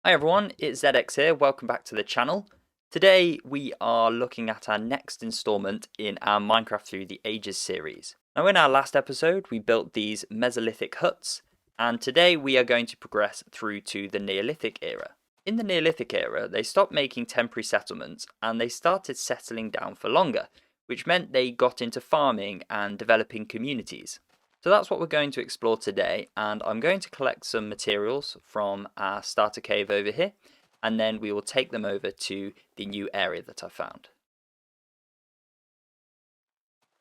Hi everyone, it's ZX here, welcome back to the channel. Today we are looking at our next installment in our Minecraft Through the Ages series. Now in our last episode we built these Mesolithic huts, and today we are going to progress through to the Neolithic Era. In the Neolithic Era they stopped making temporary settlements and they started settling down for longer, which meant they got into farming and developing communities. So that's what we're going to explore today, and I'm going to collect some materials from our starter cave over here, and then we will take them over to the new area that I found.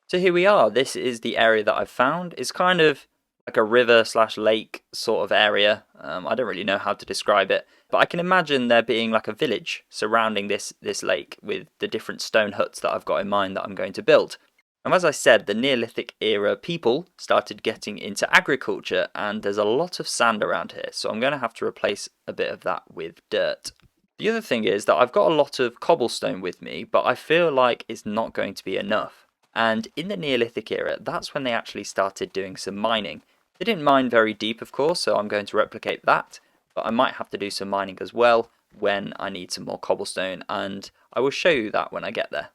So here we are, this is the area that I've found. It's kind of like a river slash lake sort of area. I don't really know how to describe it, but I can imagine there being like a village surrounding this lake with the different stone huts that I've got in mind that I'm going to build. And as I said, the Neolithic era people started getting into agriculture, and there's a lot of sand around here, so I'm going to have to replace a bit of that with dirt. The other thing is that I've got a lot of cobblestone with me, but I feel like it's not going to be enough. And in the Neolithic era, that's when they actually started doing some mining. They didn't mine very deep, of course, so I'm going to replicate that, but I might have to do some mining as well when I need some more cobblestone, and I will show you that when I get there.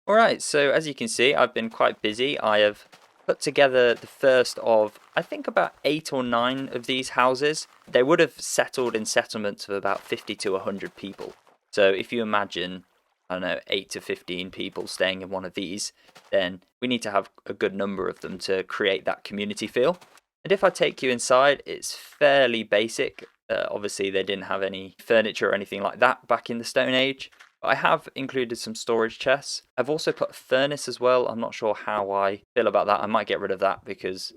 Alright, so as you can see, I've been quite busy. I have put together the first of, I think, about 8 or 9 of these houses. They would have settled in settlements of about 50 to 100 people. So if you imagine, I don't know, 8 to 15 people staying in one of these, then we need to have a good number of them to create that community feel. And if I take you inside, it's fairly basic. Obviously, they didn't have any furniture or anything like that back in the Stone Age. I have included some storage chests. I've also put a furnace as well. I'm not sure how I feel about that. I might get rid of that because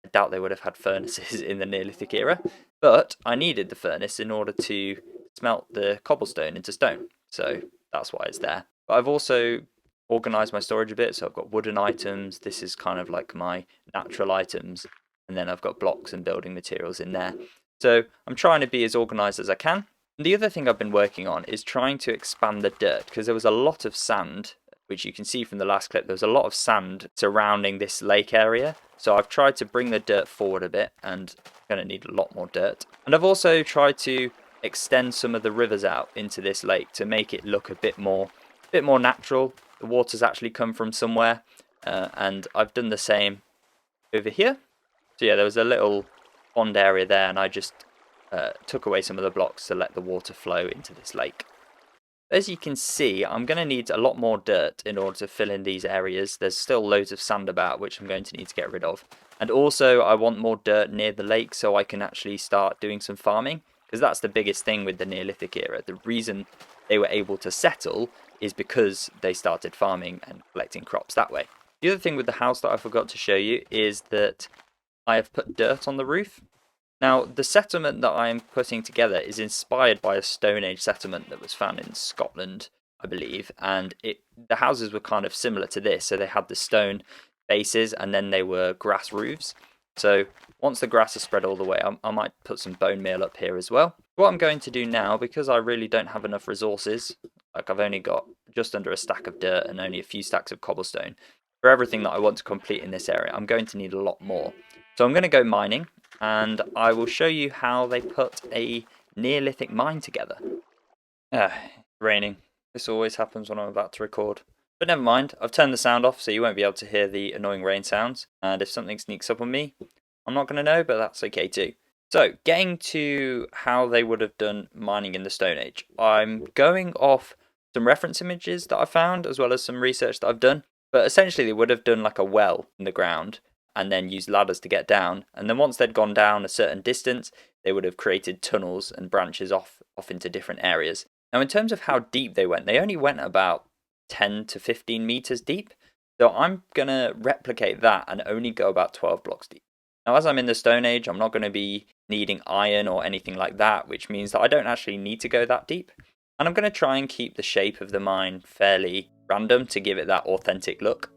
I doubt they would have had furnaces in the Neolithic era. But I needed the furnace in order to smelt the cobblestone into stone. So that's why it's there. But I've also organised my storage a bit. So I've got wooden items. This is kind of like my natural items. And then I've got blocks and building materials in there. So I'm trying to be as organised as I can. The other thing I've been working on is trying to expand the dirt, because there was a lot of sand, which you can see from the last clip. There was a lot of sand surrounding this lake area, so I've tried to bring the dirt forward a bit, and I'm going to need a lot more dirt. And I've also tried to extend some of the rivers out into this lake to make it look a bit more natural. The water's actually come from somewhere, and I've done the same over here. So yeah, there was a little pond area there, and I just took away some of the blocks to let the water flow into this lake. As you can see, I'm going to need a lot more dirt in order to fill in these areas. There's still loads of sand about, which I'm going to need to get rid of. And also, I want more dirt near the lake so I can actually start doing some farming, because that's the biggest thing with the Neolithic era. The reason they were able to settle is because they started farming and collecting crops that way. The other thing with the house that I forgot to show you is that I have put dirt on the roof. Now, the settlement that I am putting together is inspired by a Stone Age settlement that was found in Scotland, I believe, and the houses were kind of similar to this. So they had the stone bases and then they were grass roofs. So once the grass is spread all the way, I might put some bone meal up here as well. What I'm going to do now, because I really don't have enough resources, like I've only got just under a stack of dirt and only a few stacks of cobblestone, for everything that I want to complete in this area, I'm going to need a lot more. So I'm going to go mining, and I will show you how they put a Neolithic mine together. Raining. This always happens when I'm about to record. But never mind, I've turned the sound off so you won't be able to hear the annoying rain sounds. And if something sneaks up on me, I'm not going to know, but that's okay too. So, getting to how they would have done mining in the Stone Age. I'm going off some reference images that I found, as well as some research that I've done. But essentially they would have done like a well in the ground, and then used ladders to get down. And then once they'd gone down a certain distance, they would have created tunnels and branches off into different areas. Now, in terms of how deep they only went about 10 to 15 meters deep. So I'm going to replicate that and only go about 12 blocks deep. Now, as I'm in the Stone Age, I'm not going to be needing iron or anything like that, which means that I don't actually need to go that deep. And I'm going to try and keep the shape of the mine fairly random to give it that authentic look.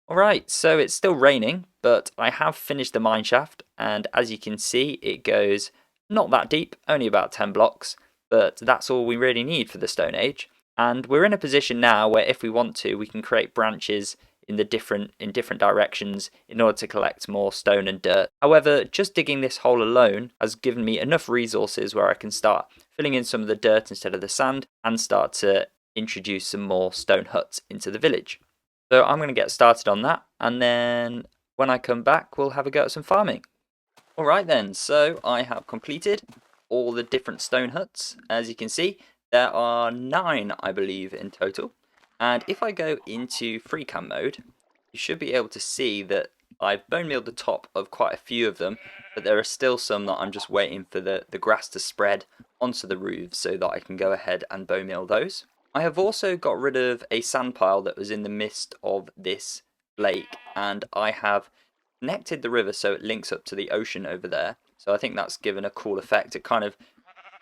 Alright, so it's still raining, but I have finished the mine shaft, and as you can see, it goes not that deep, only about 10 blocks, but that's all we really need for the Stone Age. And we're in a position now where if we want to, we can create branches in different directions in order to collect more stone and dirt. However, just digging this hole alone has given me enough resources where I can start filling in some of the dirt instead of the sand and start to introduce some more stone huts into the village. So I'm going to get started on that, and then when I come back, we'll have a go at some farming. Alright then, so I have completed all the different stone huts. As you can see, there are 9, I believe, in total. And if I go into free cam mode, you should be able to see that I've bone mealed the top of quite a few of them, but there are still some that I'm just waiting for the grass to spread onto the roofs so that I can go ahead and bone meal those. I have also got rid of a sand pile that was in the midst of this lake, and I have connected the river so it links up to the ocean over there. So I think that's given a cool effect. It kind of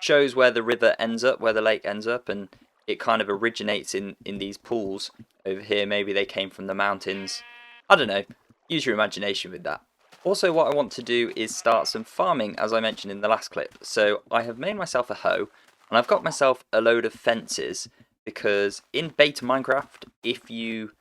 shows where the river ends up, where the lake ends up, and it kind of originates in these pools over here. Maybe they came from the mountains. I don't know. Use your imagination with that. Also, what I want to do is start some farming, as I mentioned in the last clip. So I have made myself a hoe, and I've got myself a load of fences, because in beta Minecraft, if you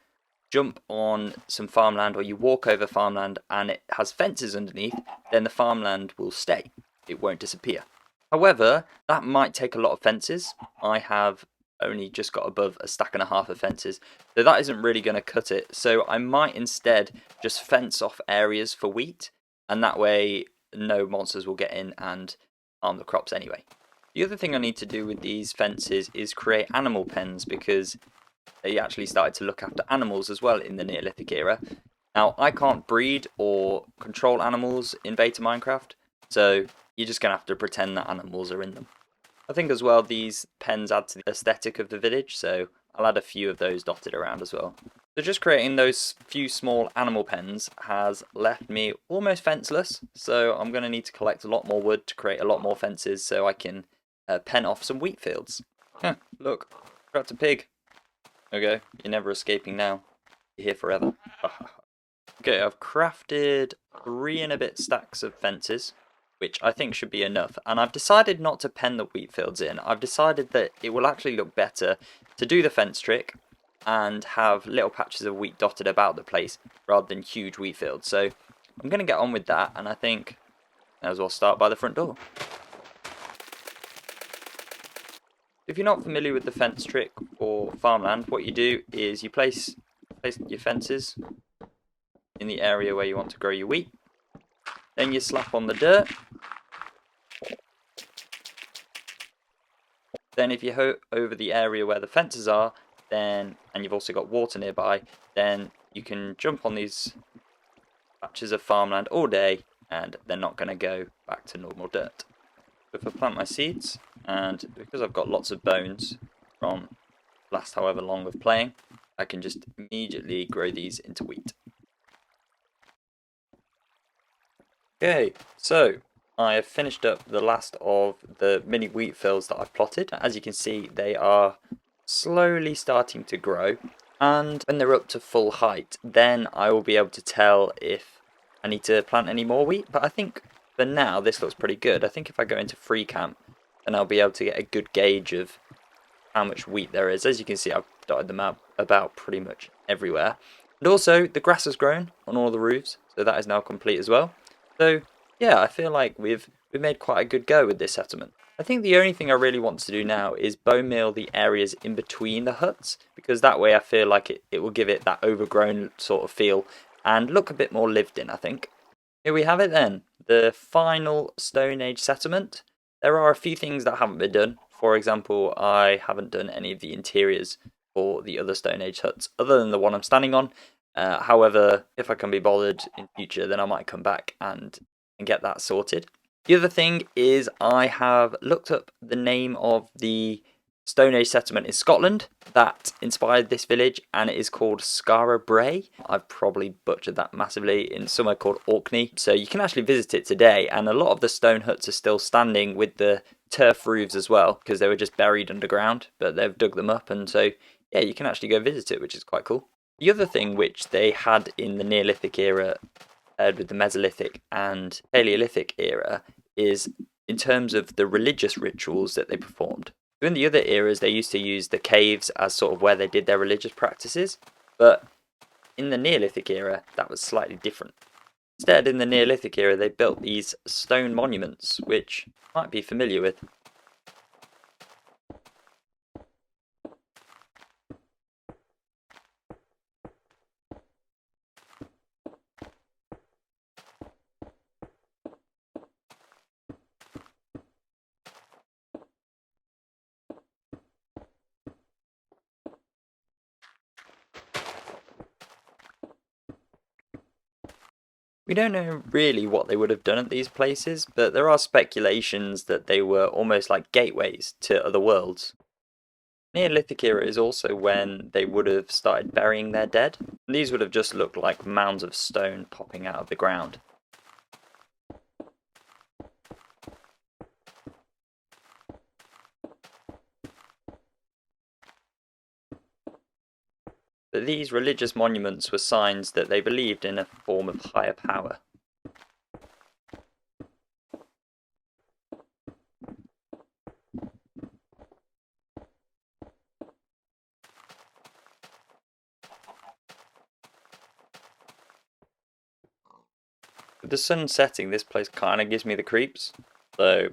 jump on some farmland or you walk over farmland and it has fences underneath, then the farmland will stay. It won't disappear. However, that might take a lot of fences. I have only just got above a stack and a half of fences, so that isn't really going to cut it. So I might instead just fence off areas for wheat, and that way no monsters will get in and harm the crops anyway. The other thing I need to do with these fences is create animal pens, because they actually started to look after animals as well in the Neolithic era. Now, I can't breed or control animals in beta Minecraft, so you're just going to have to pretend that animals are in them. I think as well these pens add to the aesthetic of the village, so I'll add a few of those dotted around as well. So just creating those few small animal pens has left me almost fenceless, so I'm going to need to collect a lot more wood to create a lot more fences so I can pen off some wheat fields. Look, trapped a pig. Okay, you're never escaping now. You're here forever. Okay, I've crafted 3 and a bit stacks of fences, which I think should be enough. And I've decided not to pen the wheat fields in. I've decided that it will actually look better to do the fence trick and have little patches of wheat dotted about the place rather than huge wheat fields. So I'm going to get on with that, and I think I as well start by the front door. If you're not familiar with the fence trick or farmland, what you do is you place your fences in the area where you want to grow your wheat. Then you slap on the dirt. Then if you hoe over the area where the fences are, and you've also got water nearby, then you can jump on these patches of farmland all day and they're not going to go back to normal dirt. If I plant my seeds, and because I've got lots of bones from last however long of playing, I can just immediately grow these into wheat. Okay, so I have finished up the last of the mini wheat fields that I've plotted. As you can see, they are slowly starting to grow, and when they're up to full height, then I will be able to tell if I need to plant any more wheat. But I think for now this looks pretty good. I think if I go into free camp, then I'll be able to get a good gauge of how much wheat there is. As you can see, I've dotted them out about pretty much everywhere. And also, the grass has grown on all the roofs, so that is now complete as well. So yeah, I feel like we've made quite a good go with this settlement. I think the only thing I really want to do now is bone meal the areas in between the huts, because that way I feel like it will give it that overgrown sort of feel and look a bit more lived in, I think. Here we have it then, the final Stone Age settlement. There are a few things that haven't been done. For example, I haven't done any of the interiors for the other Stone Age huts, other than the one I'm standing on. However, if I can be bothered in future, then I might come back and get that sorted. The other thing is I have looked up the name of the Stone Age settlement in Scotland that inspired this village, and it is called Skara Brae. I've probably butchered that massively, in somewhere called Orkney. So you can actually visit it today, and a lot of the stone huts are still standing with the turf roofs as well, because they were just buried underground, but they've dug them up, and so yeah, you can actually go visit it, which is quite cool. The other thing which they had in the Neolithic era paired with the Mesolithic and Paleolithic era is in terms of the religious rituals that they performed. So in the other eras, they used to use the caves as sort of where they did their religious practices, but in the Neolithic era, that was slightly different. Instead, in the Neolithic era, they built these stone monuments, which you might be familiar with. We don't know really what they would have done at these places, but there are speculations that they were almost like gateways to other worlds. Neolithic era is also when they would have started burying their dead. These would have just looked like mounds of stone popping out of the ground. But these religious monuments were signs that they believed in a form of higher power. With the sun setting, this place kind of gives me the creeps, so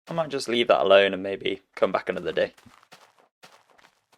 I might just leave that alone and maybe come back another day.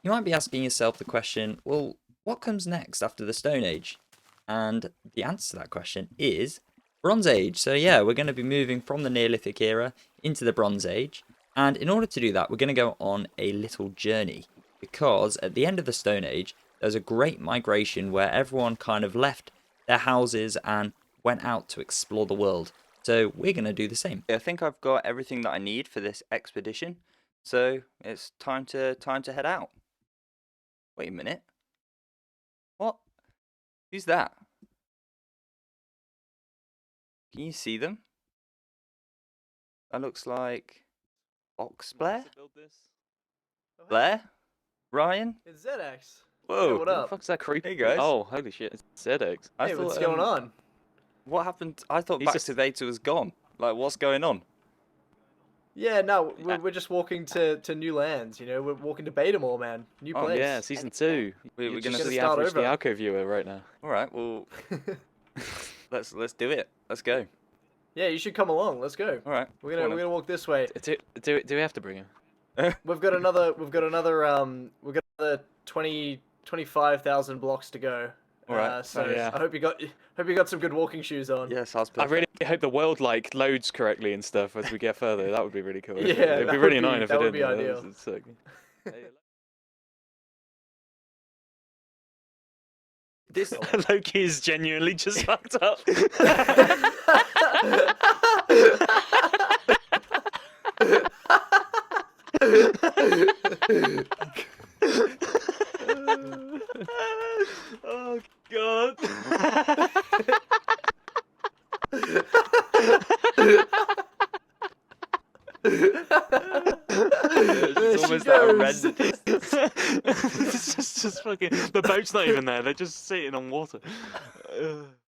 You might be asking yourself the question, well, what comes next after the Stone Age? And the answer to that question is Bronze Age. So yeah, we're going to be moving from the Neolithic era into the Bronze Age. And in order to do that, we're going to go on a little journey. Because at the end of the Stone Age, there's a great migration where everyone kind of left their houses and went out to explore the world. So we're going to do the same. I think I've got everything that I need for this expedition. So it's time to head out. Wait a minute. What? Who's that? Can you see them? That looks like Ox Blair? Blair? Ryan? It's ZX. Whoa. Hey, what What the up? fuck's that creepy? Hey, guys. Oh, holy shit, it's ZX. Hey, what's going on? What happened? I thought He's just- Bactivator was gone. Like, what's going on? Yeah, no, we're just walking to new lands, you know? We're walking to Betamore, man. New Oh, place. Yeah, season 2. We're You're gonna just the start average over. Dialco viewer right now. Alright, well, let's do it. Let's go. Yeah, you should come along. Let's go. Alright. We're gonna walk this way. Do we have to bring him? We've got another 25,000 blocks to go. Alright. So Yeah. I hope you got some good walking shoes on. Yes, I was I perfect. really hope the world like loads correctly and stuff as we get further. That would be really cool. Yeah, It'd that be would really be- annoying if that it would didn't. be ideal. It's sick. This Loki is genuinely just fucked up. Oh god. It's almost she that goes. horrendous. It's just fucking. The boat's not even there. They're just sitting on water.